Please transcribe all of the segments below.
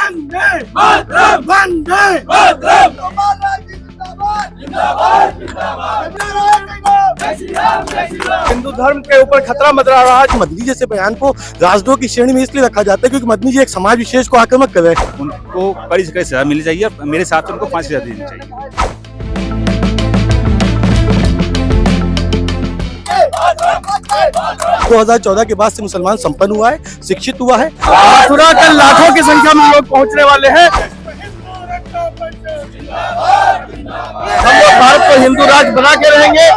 वंदे मातरम, वंदे मातरम। हिंदू धर्म के ऊपर खतरा मंडरा रहा है। मदनी जैसे बयान को राजद्रोह की श्रेणी में इसलिए रखा जाता है क्योंकि मदनी जी एक समाज विशेष को आक्रामक कर रहे हैं। उनको कड़ी से कड़ी सजा मिलनी चाहिए और मेरे हिसाब से उनको 5 सजा देनी चाहिए। 2014 के बाद से मुसलमान संपन्न हुआ है, शिक्षित हुआ है। मथुरा कल लाखों की संख्या में लोग पहुंचने वाले हैं। हम लोग भारत को हिंदू राज्य बना के रहेंगे।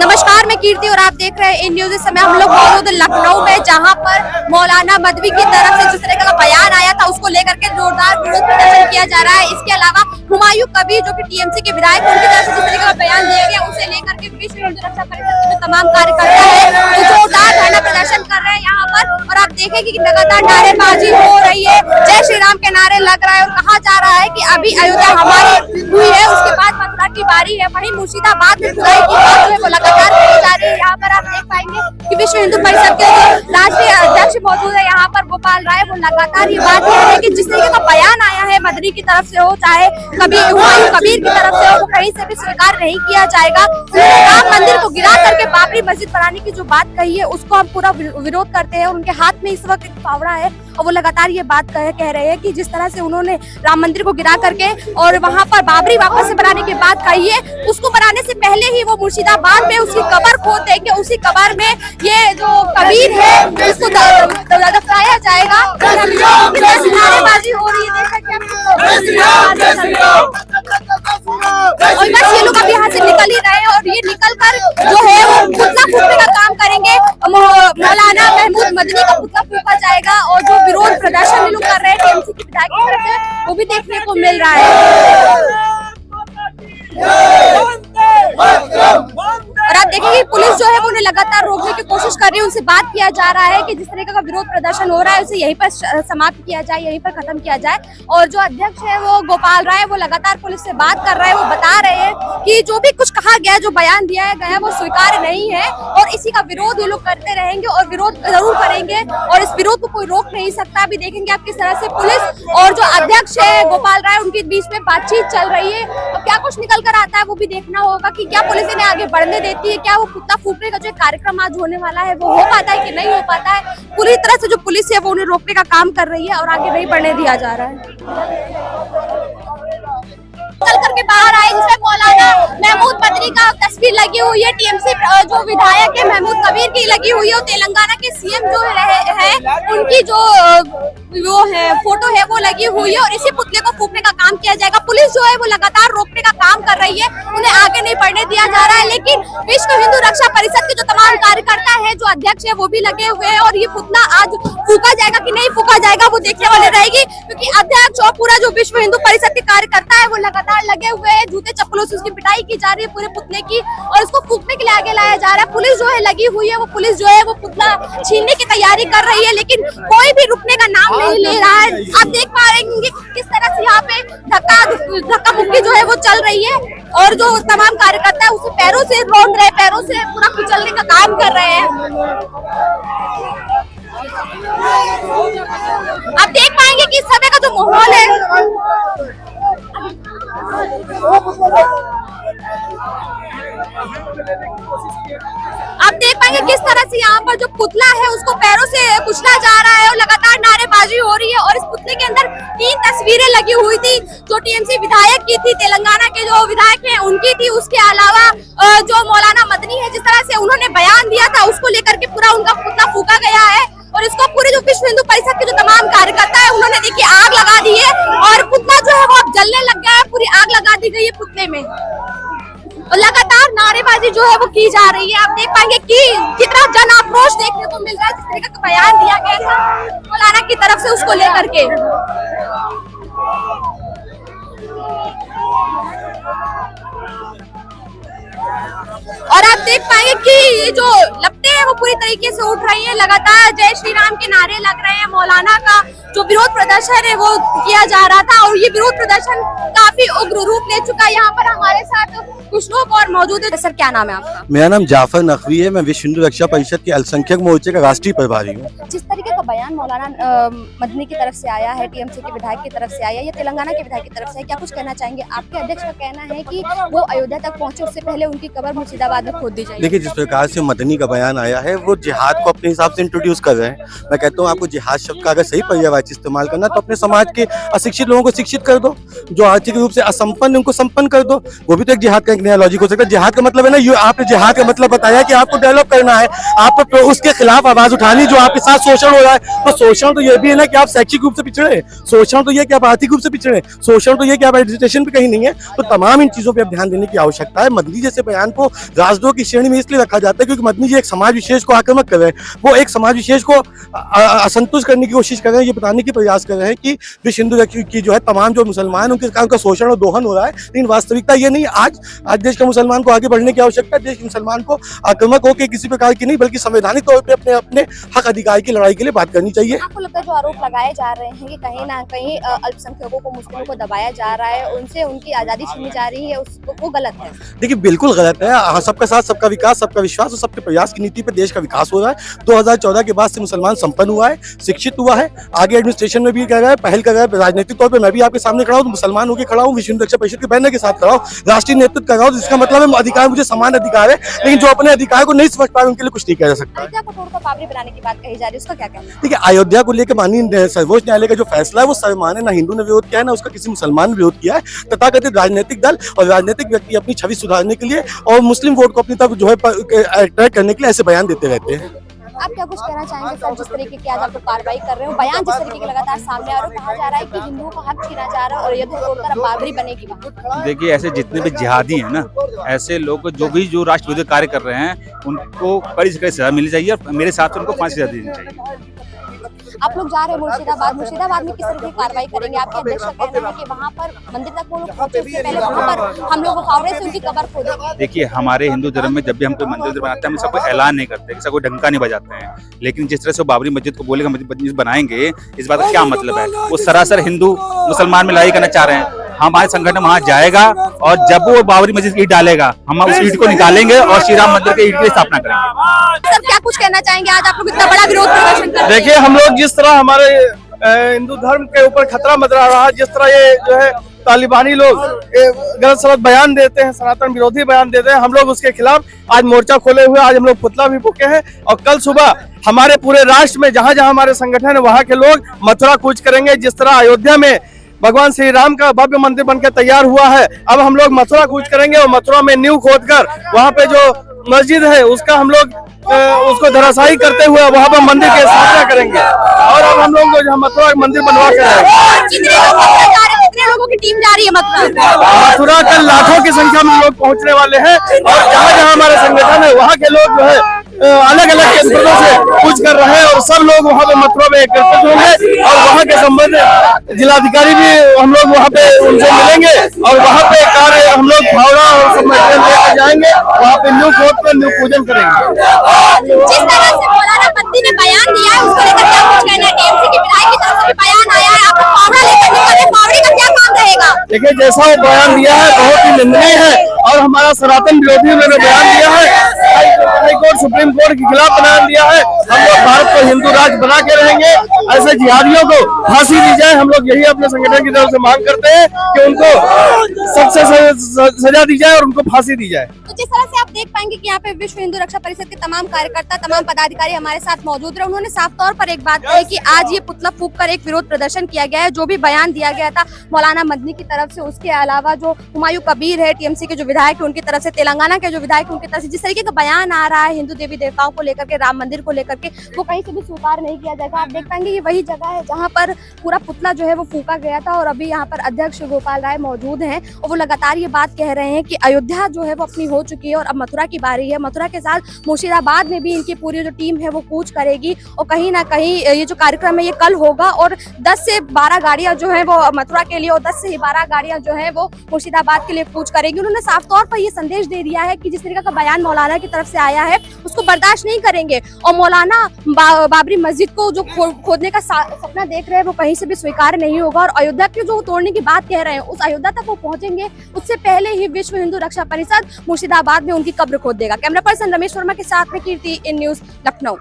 नमस्कार, मैं कीर्ति और आप देख रहे हैं इन न्यूज। इस समय हम लोग मौजूद लखनऊ में, जहां पर मौलाना मदवी की तरफ से जिस तरह का बयान आया था उसको लेकर के जोरदार विरोध प्रदर्शन किया जा रहा है। इसके अलावा हुमायूं कबीर जो कि टीएमसी के विधायक, उनकी तरफ से जिस तरह का बयान दिया गया उसे लेकर के विश्व हिंदू रक्षा परिषद के तमाम कार्यकर्ता है वो जोरदार धरना प्रदर्शन कर रहे हैं यहाँ पर। और आप देखेंगे कि लगातार नारेबाजी हो रही है, जय श्री राम के नारे लग रहा है और कहा जा रहा है कि अभी अयोध्या हमारी हुई है, उसके बाद मथुरा की बारी है। वहीं मुर्शिदाबाद में खुदाई की बात है वो लगातार की जा रही है। यहाँ पर आप देख पाएंगे कि विश्व हिंदू परिषद के राष्ट्रीय अध्यक्ष मौजूद है यहाँ पर, गोपाल राय, वो लगातार ये बात कह रहे हैं कि जिस तरीके का बयान आया है मदनी की तरफ से हो चाहे कबीर हुमायूं कबीर की तरफ से हो, वो कहीं से भी स्वीकार नहीं किया जाएगा। राम मंदिर को गिरा करके बाबरी मस्जिद बनाने की जो बात कही है उसको हम पूरा विरोध करते हैं। उनके हाथ में इस वक्त एक फावड़ा है और वो लगातार ये बात कह रहे हैं कि जिस तरह से उन्होंने राम मंदिर को गिरा करके और वहां पर बाबरी वापस से बनाने की बात कही है, उसको बनाने से पहले ही वो मुर्शिदाबाद में उसकी कब्र खोद देंगे, उसी कब्र में ये जो कबीर है उसको दफनाया जाएगा। नारेबाजी हो रही है, और बस ये लोग अभी यहाँ से निकल ही रहे हैं और ये निकल कर जो है वो पुतला फूकने का काम करेंगे। मौलाना महमूद मदनी का पुतला फूका जाएगा और जो विरोध प्रदर्शन ये लोग कर रहे हैं टीएमसी के विधायक की तरफ से वो भी देखने को मिल रहा है। और आप देखेंगे पुलिस जो है वो उन्हें लगातार रोकने की कोशिश कर रही है, उनसे बात किया जा रहा है कि जिस तरीके का विरोध प्रदर्शन हो रहा है उसे यहीं पर समाप्त किया जाए, यहीं पर खत्म किया जाए। और जो अध्यक्ष है वो गोपाल राय, वो लगातार पुलिस से बात कर रहे हैं, वो बता रहे हैं कि जो भी कुछ कहा गया, जो बयान दिया गया वो स्वीकार्य नहीं है और इसी का विरोध ये लोग करते रहेंगे और विरोध जरूर करेंगे और इस विरोध को कोई रोक नहीं सकता। अभी देखेंगे आप किस तरह से पुलिस और जो अध्यक्ष है गोपाल राय उनके बीच में बातचीत चल रही है। अब क्या कुछ निकल कर आता है वो भी देखना होगा कि क्या पुलिस इन्हें आगे बढ़ने देती है, क्या वो पुतला फूकने का जो कार्यक्रम आज होने वाला है वो हो पाता है कि नहीं हो पाता है। पूरी तरह से जो पुलिस है वो उन्हें रोकने का काम कर रही है और आगे नहीं बढ़ने दिया जा रहा है। चल करके बाहर आए जिसमें मौलाना महमूद मदनी का तस्वीर लगी हुई है, टीएमसी जो विधायक है महमूद कबीर की लगी हुई है और तेलंगाना के सीएम जो है उनकी जो वो है फोटो है वो लगी हुई है और इसी पुतले को फूकने का काम किया जाएगा। पुलिस जो है वो लगातार रोकने का काम कर रही है, उन्हें आगे नहीं बढ़ने दिया जा रहा है। लेकिन विश्व हिंदू रक्षा परिषद के जो तमाम कार्यकर्ता है, जो अध्यक्ष है वो भी लगे हुए हैं और ये पुतला आज फूका जाएगा कि नहीं फूका जाएगा वो देखने वाले रहेगी, क्योंकि अध्यक्ष और पूरा जो विश्व हिंदू परिषद के कार्यकर्ता है वो लगातार लगे हुए हैं। जूते चप्पलों से उसकी पिटाई की जा रही है पूरे पुतले की और इसको फूकने के लिए आगे लाया जा रहा है। पुलिस जो है लगी हुई है, वो पुलिस जो है वो पुतला छीनने की तैयारी कर रही है, लेकिन कोई भी रुकने का नाम नहीं ले रहा है। आप देख पा रहे हैं किस तरह से यहाँ पे धक्का मुक्की जो है वो चल रही है और जो तमाम कार्यकर्ता है उसे पैरों से रौंद रहे, पैरों से पूरा कुचलने का काम कर रहे हैं। आप देख पाएंगे कि इस समय का जो माहौल है आप देख पाएंगे किस तरह से यहाँ पर जो पुतला है उसको पैरों से कुचला जा रहा है और लगातार नारेबाजी हो रही है। और इस पुतले के अंदर 3 तस्वीरें लगी हुई थी जो टीएमसी विधायक की थी, तेलंगाना के जो विधायक हैं उनकी थी। उसके अलावा जो मौलाना मदनी है जिस तरह से उन्होंने बयान दिया था उसको लेकर के पूरा उनका पुतला फूका गया है और इसको पूरे जो विश्व हिंदू परिषद के जो तमाम कार्यकर्ता है उन्होंने देखिए आग लगा दी है और पुतला जो है वो अब जलने लग गया है, पूरी आग लगा दी गई है पुतले में और लगातार नारेबाजी जो है वो की जा रही है। आप देख पाएंगे कि कितना जन आक्रोश देखने को मिल रहा है जिस तरीके का बयान दिया गया था मौलाना की तरफ से उसको लेकर के। और आप देख पाएंगे कि ये जो लपटें हैं वो पूरी तरीके से उठ रही है, लगातार जय श्री राम के नारे लग रहे हैं। मौलाना का जो विरोध प्रदर्शन है वो किया जा रहा था और ये विरोध प्रदर्शन काफी उग्र रूप ले चुका है। यहाँ पर हमारे साथ कुछ लोग और मौजूद है। सर क्या नाम है आपका? मेरा नाम जाफर नकवी है। मैं विश्व हिंदू रक्षा परिषद के अल्पसंख्यक मोर्चे का राष्ट्रीय प्रभारी हूँ। जिस तरीके का बयान मौलाना मदनी की तरफ से आया है, टीएमसी के विधायक की तरफ से आया या तेलंगाना के विधायक की तरफ से, क्या कुछ कहना चाहेंगे? आपके अध्यक्ष का कहना है कि वो अयोध्या तक पहुंचे उससे पहले उनकी कब्र मुर्शिदाबाद में खोद दी जाएगी। देखिए, जिस प्रकार से मदनी का बयान आया है वो जिहाद को अपने हिसाब से इंट्रोड्यूस कर रहे हैं। मैं कहता हूँ आपको जिहाद शब्द का अगर सही पर्यायवाची इस्तेमाल करना तो अपने समाज के अशिक्षित लोगों को शिक्षित कर दो, जो आर्थिक रूप से असंपन्न उनको संपन्न कर दो। वो भी तो एक जिहाद का एक नया लॉजिक हो सकता है। जिहाद का मतलब है ना, आपने जिहाद का मतलब बताया कि आपको डेवलप करना है, आपको उसके खिलाफ आवाज उठानी जो आपके साथ शोषण हो रहा है। तो शोषण तो ये भी है ना कि आप शैक्षिक रूप से पिछड़े, शोषण तो ये कि आप आर्थिक रूप से पिछड़े, शोषण तो ये कि आप एजुकेशन पे कहीं नहीं है। तो तमाम इन चीजों पर ध्यान देने की आवश्यकता है। मदनी जैसे बयान को राजद्रोह की श्रेणी में इसलिए रखा जाता है क्योंकि मदनी जी एक समाज विशेष को आक्रामक कर रहे हैं। वो एक समाज विशेष को असंतुष्ट करने की कोशिश कर रहे हैं, ये बताने की प्रयास कर रहे हैं कि विश्व हिंदू की जो है तमाम जो मुसलमान उनके कारण का शोषण और दोहन हो रहा है। लेकिन वास्तविकता ये नहीं। आज देश के मुसलमान को आगे बढ़ने की आवश्यकता है। देश के मुसलमान को आक्रामक होकर किसी प्रकार की नहीं बल्कि संवैधानिक तौर पर अपने अपने हक अधिकार की लड़ाई के लिए बात करनी चाहिए। आपको लगता है जो आरोप लगाए जा रहे हैं कि कहीं ना कहीं अल्पसंख्यकों को, मुस्लिमों को दबाया जा रहा है, उनसे उनकी आजादी छीनी जा रही है, उसको वो गलत है? देखिए, बिल्कुल गलत है। सबका साथ, सबका विकास, सबका विश्वास और सबके प्रयास की नीति पे देश का विकास हो रहा है। 2014 के बाद से मुसलमान संपन्न हुआ है, शिक्षित हुआ है, आगे एडमिनिस्ट्रेशन में भी कर रहा है, पहल कर रहा है। राजनीतिक तौर पे मैं भी आपके सामने खड़ा हूँ, मुसलमान होकर खड़ा हूँ, विश्व हिंदू रक्षा परिषद के बैनर के साथ खड़ा हूँ, राष्ट्रीय नेतृत्व कर रहा हूँ। जिसका मतलब है अधिकार मुझे समान अधिकार है। लेकिन जो अपने अधिकार को नहीं समझ पाए उनके लिए कुछ नहीं किया जा सकता। अयोध्या को तोड़कर बाबरी बनाने की बात कही जा रही है, उसका क्या कहना है? देखिए, अयोध्या को लेकर माननीय सर्वोच्च न्यायालय का जो फैसला है वो सर्वमान्य, ना हिंदू ने विरोध किया है ना उसका किसी मुसलमान ने विरोध किया है। तथाकथित राजनीतिक दल और राजनीतिक व्यक्ति अपनी छवि सुधारने के लिए और मुस्लिम वोट को अपनी तरफ जो है अट्रैक्ट करने के लिए ऐसे बयान देते रहते हैं। आप क्या कुछ कहना चाहेंगे सर, जिस तरीके की आज आप लोग कार्रवाई कर रहे हो, बयान जिस तरीके के लगातार सामने आ रहे हो, कहा जा रहा है कि हिंदुओं का हक छीना जा रहा है और अयोध्या तोड़कर अब बाबरी बनेगी वहाँ? देखिए, ऐसे जितने भी जिहादी हैं ना, ऐसे लोग जो राष्ट्र विरोधी कार्य कर रहे हैं उनको कड़ी से कड़ी सजा मिलनी चाहिए और मेरे हिसाब से उनको फांसी सजा देनी चाहिए। आप लोग जा रहे हैं मुर्शिदाबाद में किस तरह की कार्रवाई करेंगे? आपके अध्यक्ष का कहना है कि वहाँ पर मंदिर तक वो लोग पहुंचे उससे पहले वहाँ पर हम लोग फावड़े से उनकी कब्र खोदेंगे। देखिए, हमारे हिंदू धर्म में जब भी हम कोई मंदिर बनाते हैं हम इसका कोई ऐलान नहीं करते, इसका कोई डंका नहीं बजाते हैं। लेकिन जिस तरह से बाबरी मस्जिद को बोलेगा मस्जिद बनाएंगे, इस बात का क्या मतलब है? वो सरासर हिंदू मुसलमान में लड़ाई करना चाह रहे हैं। हमारे संगठन वहाँ जाएगा और जब वो बाबरी मस्जिद की ईंट डालेगा हम उस ईंट को निकालेंगे और श्री राम मंदिर के ईंट की स्थापना करेंगे। सर क्या कुछ कहना चाहेंगे? आज आप लोग इतना बड़ा विरोध प्रदर्शन कर रहे हैं। देखिए, हम लोग जिस तरह हमारे हिंदू धर्म के ऊपर खतरा मंडरा रहा है, जिस तरह ये जो है तालिबानी लोग गलत सलत बयान देते हैं, सनातन विरोधी बयान देते हैं, हम लोग उसके खिलाफ आज मोर्चा खोले हुए। आज हम लोग पुतला भी फूके हैं और कल सुबह हमारे पूरे राष्ट्र में जहां जहां हमारे संगठन है वहां के लोग मथुरा कूच करेंगे। जिस तरह अयोध्या में भगवान श्री राम का भव्य मंदिर बनकर तैयार हुआ है, अब हम लोग मथुरा कूच करेंगे और मथुरा में नींव खोदकर वहां पे जो मस्जिद है उसका हम लोग उसको धराशायी करते हुए वहां पर मंदिर की स्थापना करेंगे। और अब हम लोग जो मथुरा मंदिर बनवा कर कितने लोगों की टीम जा रही है मथुरा कल लाखों की संख्या में लोग पहुंचने वाले हैं। और जहाँ जहाँ हमारे संगठन है वहाँ के लोग जो है अलग अलग केंद्रों से कूच कर रहे हैं और सब लोग वहाँ पे मथुरा में एकत्रित होंगे और वहाँ के संबंधित जिलाधिकारी भी हम लोग वहाँ पे उनसे मिलेंगे और वहाँ पे कार्य हम लोग फावड़ा और सब मटेरियल लेकर जाएंगे, वहाँ पे न्यू खोद कर न्यू पूजन करेंगे। जिस तरह से मौलाना मदनी ने बयान दिया है उसको लेकर क्या कुछ कहना है? टीएमसी के विधायक की तरफ से बयान आया है, आप फावड़ा लेकर निकले, फावड़े का क्या काम रहेगा? देखिए, जैसा वो बयान दिया है बहुत ही निंदनीय है और हमारा सनातन विरोधी उन्होंने बयान दिया है, हाई कोर्ट सुप्रीम कोर्ट के खिलाफ बयान दिया है। हम लोग भारत को हिंदू राज्य बना के रहेंगे, ऐसे जिहादियों को फांसी दी जाए। हम लोग यही अपने संगठन की तरफ से मांग करते हैं कि उनको सबसे सजा दी जाए और उनको फांसी दी जाए। तो जिस तरह से आप देख पाएंगे कि यहाँ पे विश्व हिंदू रक्षा परिषद के तमाम कार्यकर्ता, तमाम पदाधिकारी हमारे साथ मौजूद रहे। उन्होंने साफ तौर पर एक बात कही कि आज ये पुतला फूंक कर एक विरोध प्रदर्शन किया गया है। जो भी बयान दिया गया था मौलाना मदनी की तरफ से, उसके अलावा जो हुमायूं कबीर है टीएमसी के जो विधायक है उनकी तरफ से, तेलंगाना के जो विधायक उनकी तरफ से, जिस तरीके का बयान आ रहा है हिंदू देवी देवताओं को लेकर के, राम मंदिर को लेकर के, वो कहीं से भी स्वीकार नहीं किया जाएगा। आप देख पाएंगे ये वही जगह है जहाँ पर पूरा पुतला जो है वो फूका गया था और अभी यहाँ पर अध्यक्ष गोपाल राय मौजूद हैं और वो लगातार ये बात कह रहे हैं कि अयोध्या जो है वो अपनी हो चुकी है और अब मथुरा की बारी है। मथुरा के साथ मुर्शिदाबाद में भी इनकी पूरी जो टीम है वो कूच करेगी और कहीं ना कहीं ये जो कार्यक्रम है ये कल होगा और 10 से 12 गाड़ियां जो है वो मथुरा के लिए और 10 से 12 गाड़ियां जो है वो मुर्शिदाबाद के लिए कूच करेगी। उन्होंने साफ तौर पर ये संदेश दे दिया है कि जिस तरीके का बयान मौलाना की तरफ से आया है उसको उसको बर्दाश्त नहीं करेंगे। और मौलाना बाबरी मस्जिद को जो खोदने का सपना देख रहे हैं वो कहीं से भी स्वीकार नहीं होगा। और अयोध्या की जो तोड़ने की बात कह रहे हैं उस अयोध्या तक वो पहुंचेंगे उससे पहले ही विश्व हिंदू रक्षा परिषद मुर्शिदाबाद में उनकी कब्र खोद देगा। कैमरा पर्सन रमेश वर्मा के साथ में कीर्ति, इन न्यूज, लखनऊ।